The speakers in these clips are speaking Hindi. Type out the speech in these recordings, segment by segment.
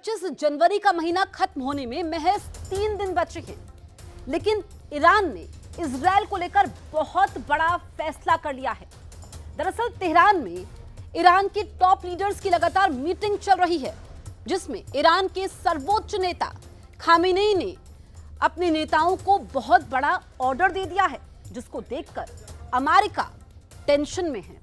25 जनवरी का महीना खत्म होने में महज 3 दिन बचे हैं, लेकिन ईरान ने इजरायल को लेकर बहुत बड़ा फैसला कर लिया है। दरअसल तेहरान में ईरान के टॉप लीडर्स की लगातार मीटिंग चल रही है, जिसमें ईरान के सर्वोच्च नेता खामेनेई ने अपने नेताओं को बहुत बड़ा ऑर्डर दे दिया है, जिसको देखकर अमेरिका टेंशन में है।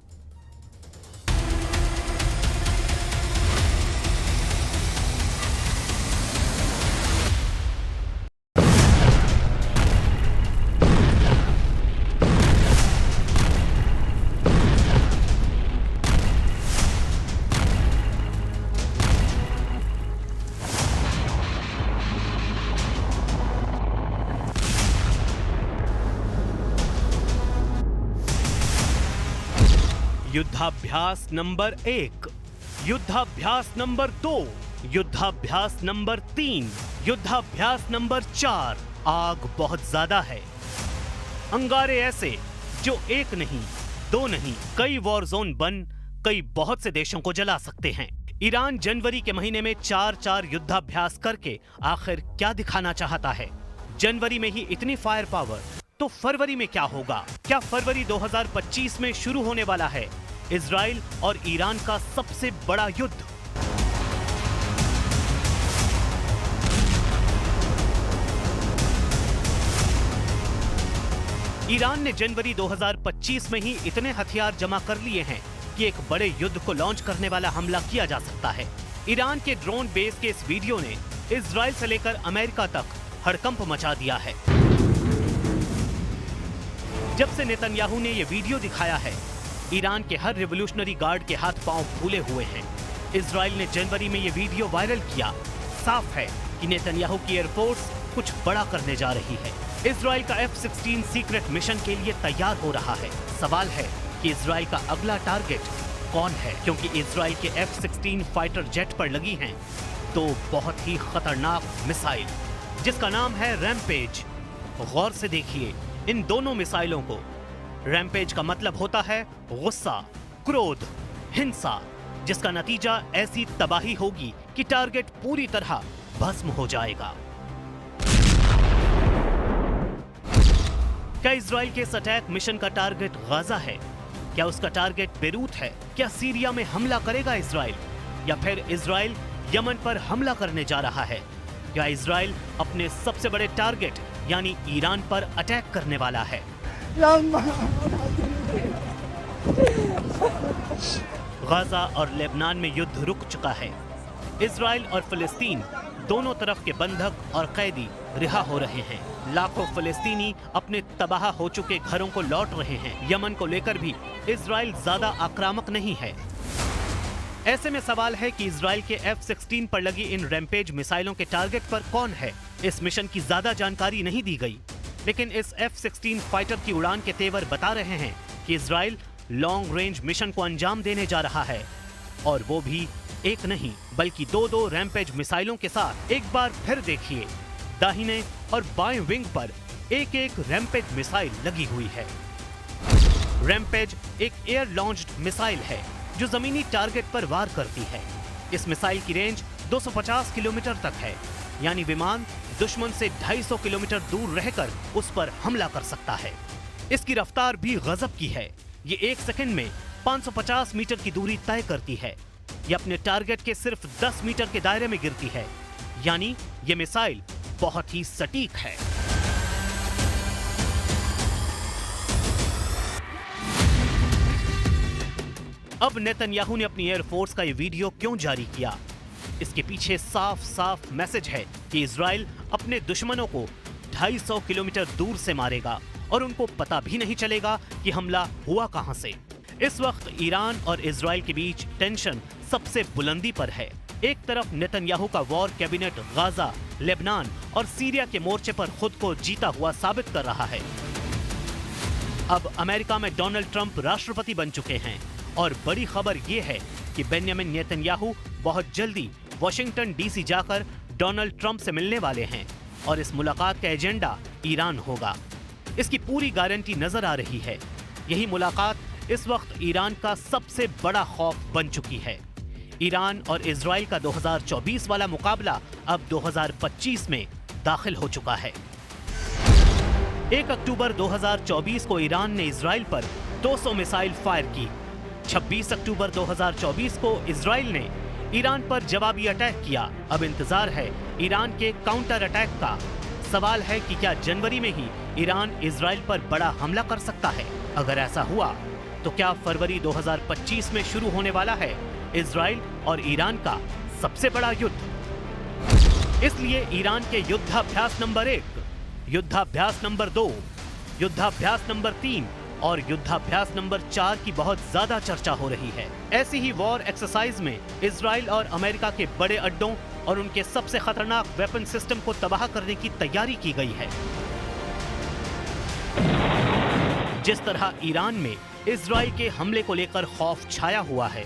युद्धाभ्यास नंबर 1, युद्धाभ्यास नंबर 2, युद्धाभ्यास नंबर 3, युद्धाभ्यास नंबर 4। आग बहुत ज्यादा है। अंगारे ऐसे जो एक नहीं, दो नहीं, कई वॉर जोन बन कई बहुत से देशों को जला सकते हैं। ईरान जनवरी के महीने में 4 युद्धाभ्यास करके आखिर क्या दिखाना चाहता है? जनवरी में ही इतनी फायर पावर, तो फरवरी में क्या होगा? क्या फरवरी 2025 में शुरू होने वाला है इजराइल और ईरान का सबसे बड़ा युद्ध? ईरान ने जनवरी 2025 में ही इतने हथियार जमा कर लिए हैं कि एक बड़े युद्ध को लॉन्च करने वाला हमला किया जा सकता है। ईरान के ड्रोन बेस के इस वीडियो ने इजराइल से लेकर अमेरिका तक हड़कंप मचा दिया है। जब से नेतन्याहू ने यह वीडियो दिखाया है, ईरान के हर रिवोल्यूशनरी गार्ड के हाथ पांव फूले हुए हैं। इजराइल ने जनवरी में यह वीडियो वायरल किया। साफ है कि नेतन्याहू की एयरफोर्स कुछ बड़ा करने जा रही है। इजराइल का F-16 सीक्रेट मिशन के लिए तैयार हो रहा है। सवाल है कि इजराइल का अगला टारगेट कौन है, क्योंकि इजराइल के F-16 फाइटर जेट पर लगी हैं तो बहुत ही खतरनाक मिसाइल, जिसका नाम है रैम्पेज। गौर से देखिए इन दोनों मिसाइलों को। रैम्पेज का मतलब होता है गुस्सा, क्रोध, हिंसा, जिसका नतीजा ऐसी तबाही होगी कि टारगेट पूरी तरह भस्म हो जाएगा। क्या इजराइल के इस अटैक मिशन का टारगेट गाजा है? क्या उसका टारगेट बेरूत है? क्या सीरिया में हमला करेगा इजराइल, या फिर इजराइल यमन पर हमला करने जा रहा है? क्या इजराइल अपने सबसे बड़े टारगेट यानी ईरान पर अटैक करने वाला है? गाजा और लेबनान में युद्ध रुक चुका है। इजराइल और फिलिस्तीन दोनों तरफ के बंधक और कैदी रिहा हो रहे हैं। लाखों फिलिस्तीनी अपने तबाह हो चुके घरों को लौट रहे हैं। यमन को लेकर भी इजराइल ज्यादा आक्रामक नहीं है। ऐसे में सवाल है कि इजराइल के F-16 पर लगी इन रैम्पेज मिसाइलों के टारगेट पर कौन है? इस मिशन की ज्यादा जानकारी नहीं दी गई, लेकिन इस F-16 फाइटर की उड़ान के तेवर बता रहे हैं कि इजराइल लॉन्ग रेंज मिशन को अंजाम देने जा रहा है, और वो भी एक नहीं बल्कि दो रैम्पेज मिसाइलों के साथ। एक बार फिर देखिए, दाहिने और बाएं विंग पर एक रैम्पेज मिसाइल लगी हुई है। रैम्पेज एक एयर लॉन्च्ड मिसाइल है जो जमीनी टारगेट पर वार करती है। इस मिसाइल की रेंज 250 किलोमीटर तक है, यानी विमान दुश्मन से 250 किलोमीटर दूर रहकर उस पर हमला कर सकता है। इसकी रफ्तार भी गजब की है। ये 1 सेकंड में 550 मीटर की दूरी तय करती है। ये अपने टारगेट के सिर्फ 10 मीटर के दायरे में गिरती है, यानी ये मिसाइल बहुत ही सटीक है। अब नेतन्याहू ने अपनी एयरफोर्स का ये वीडियो क्यों जारी किया? इसके पीछे साफ मैसेज है कि इजराइल अपने दुश्मनों को 250 किलोमीटर दूर से मारेगा और उनको पता भी नहीं चलेगा कि हमला हुआ कहां से। इस वक्त ईरान और इजराइल के बीच टेंशन सबसे बुलंदी पर है। एक तरफ नेतन्याहू का वॉर कैबिनेट गाजा, लेबनान और सीरिया के मोर्चे पर खुद को जीता हुआ साबित कर रहा है। अब अमेरिका में डोनाल्ड ट्रंप राष्ट्रपति बन चुके हैं, और बड़ी खबर यह है कि बेंजामिन नेतन्याहू बहुत जल्दी वॉशिंगटन डीसी जाकर डोनाल्ड ट्रंप से मिलने वाले हैं, और इस मुलाकात का एजेंडा ईरान होगा। इसकी पूरी गारंटी नजर आ रही है। यही मुलाकात इस वक्त ईरान का सबसे बड़ा खौफ बन चुकी है। ईरान और इजराइल का 2024 वाला मुकाबला अब 2025 में दाखिल हो चुका है। 1 अक्टूबर 2024 को ईरान ने इजराइल पर 200 मिसाइल फायर की। 26 अक्टूबर 2024 को इजराइल ने ईरान पर जवाबी अटैक किया। अब इंतजार है ईरान के काउंटर अटैक का। सवाल है कि क्या जनवरी में ही ईरान इजराइल पर बड़ा हमला कर सकता है? अगर ऐसा हुआ तो क्या फरवरी 2025 में शुरू होने वाला है इजराइल और ईरान का सबसे बड़ा युद्ध? इसलिए ईरान के युद्धाभ्यास नंबर 1, युद्धाभ्यास नंबर 2, युद्धाभ्यास नंबर 3 और युद्धाभ्यास नंबर 4 की बहुत ज्यादा चर्चा हो रही है। ऐसी ही वॉर एक्सरसाइज में इजराइल और अमेरिका के बड़े अड्डों और उनके सबसे खतरनाक वेपन सिस्टम को तबाह करने की तैयारी की गई है। जिस तरह ईरान में इजराइल के हमले को लेकर खौफ छाया हुआ है,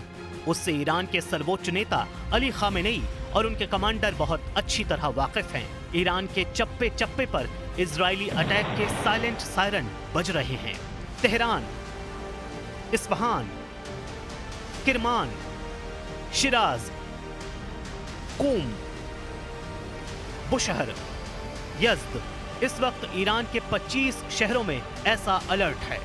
उससे ईरान के सर्वोच्च नेता अली खामेनेई और उनके कमांडर बहुत अच्छी तरह वाकिफ हैं। ईरान के चप्पे चप्पे पर इजरायली अटैक के साइलेंट सायरन बज रहे हैं। तेहरान, इस्फहान, किरमान, शिराज, कूम, बुशहर, यज़्द, इस वक्त ईरान के 25 शहरों में ऐसा अलर्ट है।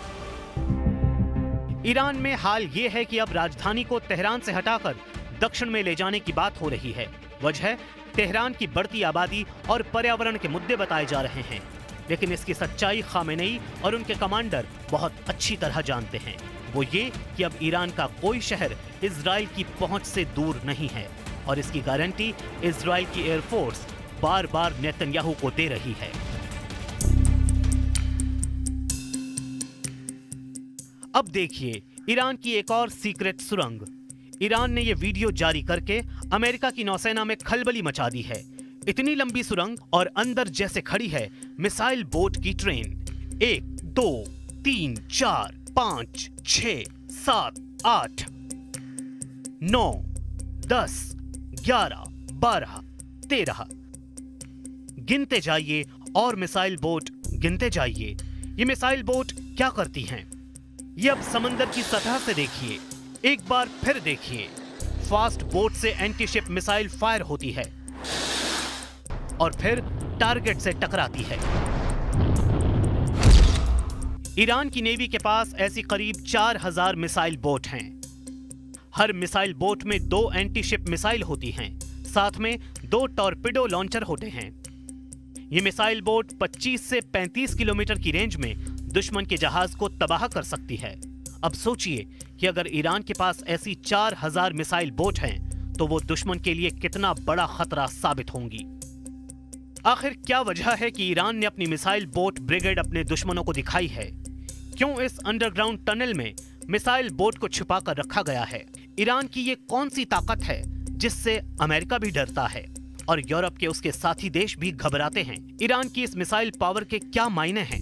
ईरान में हाल ये है कि अब राजधानी को तेहरान से हटाकर दक्षिण में ले जाने की बात हो रही है। वजह तेहरान की बढ़ती आबादी और पर्यावरण के मुद्दे बताए जा रहे हैं, लेकिन इसकी सच्चाई खामेनेई और उनके कमांडर बहुत अच्छी तरह जानते हैं। वो ये कि अब ईरान का कोई शहर इजराइल की पहुंच से दूर नहीं है और इसकी गारंटी इजराइल की एयरफोर्स बार बार नेतन्याहू को दे रही है। अब देखिए ईरान की एक और सीक्रेट सुरंग। ईरान ने यह वीडियो जारी करके अमेरिका की नौसेना में खलबली मचा दी है। इतनी लंबी सुरंग और अंदर जैसे खड़ी है मिसाइल बोट की ट्रेन। 1, 2, 3, 4, 5, 6, 7, 8, 9, 10, 11, 12, 13 गिनते जाइए और मिसाइल बोट गिनते जाइए। ये मिसाइल बोट क्या करती हैं? ये अब समंदर की सतह से देखिए, एक बार फिर देखिए। फास्ट बोट से एंटी शिप मिसाइल फायर होती है और फिर टारगेट से टकराती है। ईरान की नेवी के पास ऐसी करीब 4000 मिसाइल बोट हैं। हर मिसाइल बोट में 2 एंटी शिप मिसाइल होती हैं, साथ में 2 टॉर्पिडो लॉन्चर होते हैं। ये मिसाइल बोट 25 से 35 किलोमीटर की रेंज में दुश्मन के जहाज को तबाह कर सकती है। अब सोचिए कि अगर ईरान के पास ऐसी 4000 मिसाइल बोट हैं, तो वो दुश्मन के लिए कितना बड़ा खतरा साबित होंगी। आखिर क्या वजह है कि ईरान ने अपनी मिसाइल बोट ब्रिगेड अपने दुश्मनों को दिखाई है? क्यों इस अंडरग्राउंड टनल में मिसाइल बोट को छुपा कर रखा गया है? ईरान की ये कौन सी ताकत है जिससे अमेरिका भी डरता है और यूरोप के उसके साथी देश भी घबराते हैं? ईरान की इस मिसाइल पावर के क्या मायने हैं?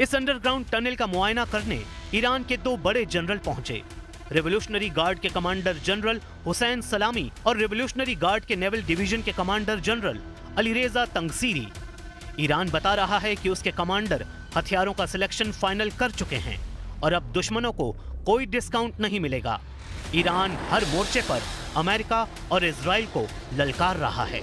इस अंडरग्राउंड टनल का मुआयना करने ईरान के 2 बड़े जनरल पहुंचे। रेवोल्यूशनरी गार्ड के कमांडर जनरल हुसैन सलामी और रेवोल्यूशनरी गार्ड के नेवल डिवीजन के कमांडर जनरल अलीरेजा तंगसीरी। ईरान बता रहा है कि उसके कमांडर हथियारों का सिलेक्शन फाइनल कर चुके हैं और अब दुश्मनों को कोई डिस्काउंट नहीं मिलेगा। ईरान हर मोर्चे पर अमेरिका और इजराइल को ललकार रहा है।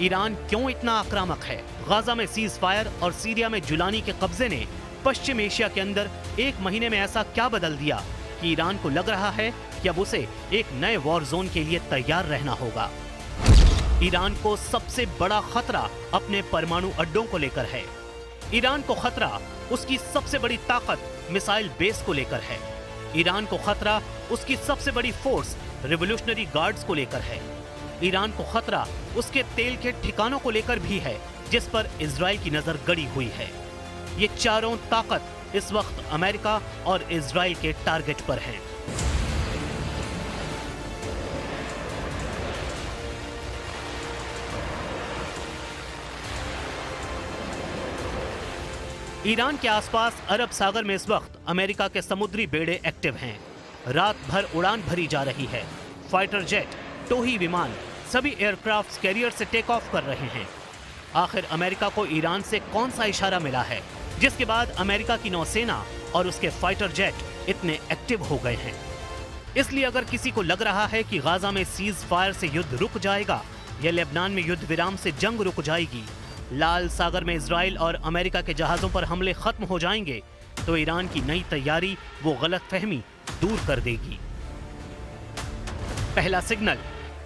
ईरान क्यों इतना आक्रामक है? गाजा में सीज फायर और सीरिया में जुलानी के कब्जे ने पश्चिम एशिया के अंदर 1 महीने में ऐसा क्या बदल दिया कि ईरान को लग रहा है कि अब उसे एक नए वॉर जोन के लिए तैयार रहना होगा। ईरान को सबसे बड़ा खतरा अपने परमाणु अड्डों को लेकर है। ईरान को खतरा उसकी सबसे बड़ी ताकत मिसाइल बेस को लेकर है। ईरान को खतरा उसकी सबसे बड़ी फोर्स रिवोल्यूशनरी गार्ड्स को लेकर है। ईरान को खतरा उसके तेल के ठिकानों को लेकर भी है, जिस पर इजराइल की नजर गड़ी हुई है। ये चारों ताकत इस वक्त अमेरिका और इजराइल के टारगेट पर हैं। ईरान के आसपास अरब सागर में इस वक्त अमेरिका के समुद्री बेड़े एक्टिव हैं। रात भर उड़ान भरी जा रही है। फाइटर जेट, टोही विमान, सभी एयरक्राफ्ट कैरियर से टेक ऑफ कर रहे हैं। आखिर अमेरिका को ईरान से कौन सा इशारा मिला है जिसके बाद अमेरिका की नौसेना और उसके फाइटर जेट इतने एक्टिव हो गए हैं? इसलिए अगर किसी को लग रहा है कि गाजा में सीज फायर से युद्ध रुक जाएगा या लेबनान में युद्ध विराम से जंग रुक जाएगी, लाल सागर में इजराइल और अमेरिका के जहाजों पर हमले खत्म हो जाएंगे, तो ईरान की नई तैयारी वो गलतफहमी दूर कर देगी। पहला सिग्नल,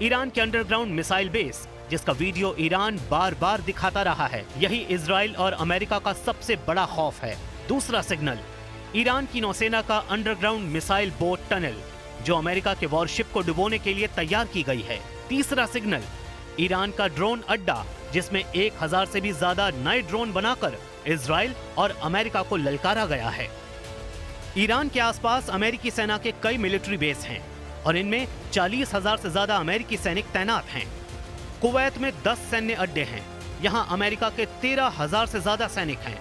ईरान के अंडरग्राउंड मिसाइल बेस, जिसका वीडियो ईरान बार बार दिखाता रहा है। यही इजराइल और अमेरिका का सबसे बड़ा खौफ है। दूसरा सिग्नल, ईरान की नौसेना का अंडरग्राउंड मिसाइल बोट टनल, जो अमेरिका के वॉरशिप को डुबोने के लिए तैयार की गई है। तीसरा सिग्नल, ईरान का ड्रोन अड्डा, जिसमें 1000 से भी ज्यादा नए ड्रोन बनाकर इजराइल और अमेरिका को ललकारा गया है। ईरान के आसपास अमेरिकी सेना के कई मिलिट्री बेस हैं और इनमें 40,000 से ज्यादा अमेरिकी सैनिक तैनात हैं। कुवैत में 10 सैन्य अड्डे हैं, यहां अमेरिका के 13,000 से ज्यादा सैनिक हैं।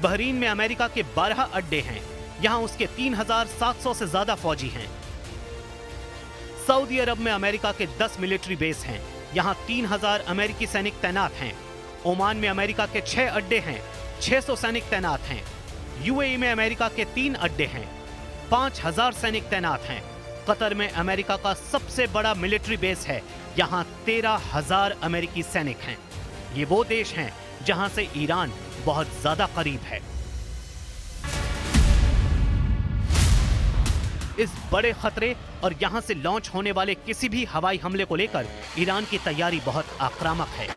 बहरीन में अमेरिका के 12 अड्डे हैं, यहां उसके 3,700 से ज्यादा फौजी हैं। सऊदी अरब में अमेरिका के 10 मिलिट्री बेस हैं, यहां 3,000 अमेरिकी सैनिक तैनात हैं। ओमान में अमेरिका के 6 अड्डे हैं, 600 सैनिक तैनात हैं। यूएई में अमेरिका के 3 अड्डे हैं, 5,000 सैनिक तैनात हैं। कतर में अमेरिका का सबसे बड़ा मिलिट्री बेस है, यहां 13,000 अमेरिकी सैनिक हैं। ये वो देश हैं जहां से ईरान बहुत ज्यादा करीब है। इस बड़े खतरे और यहां से लॉन्च होने वाले किसी भी हवाई हमले को लेकर ईरान की तैयारी बहुत आक्रामक है।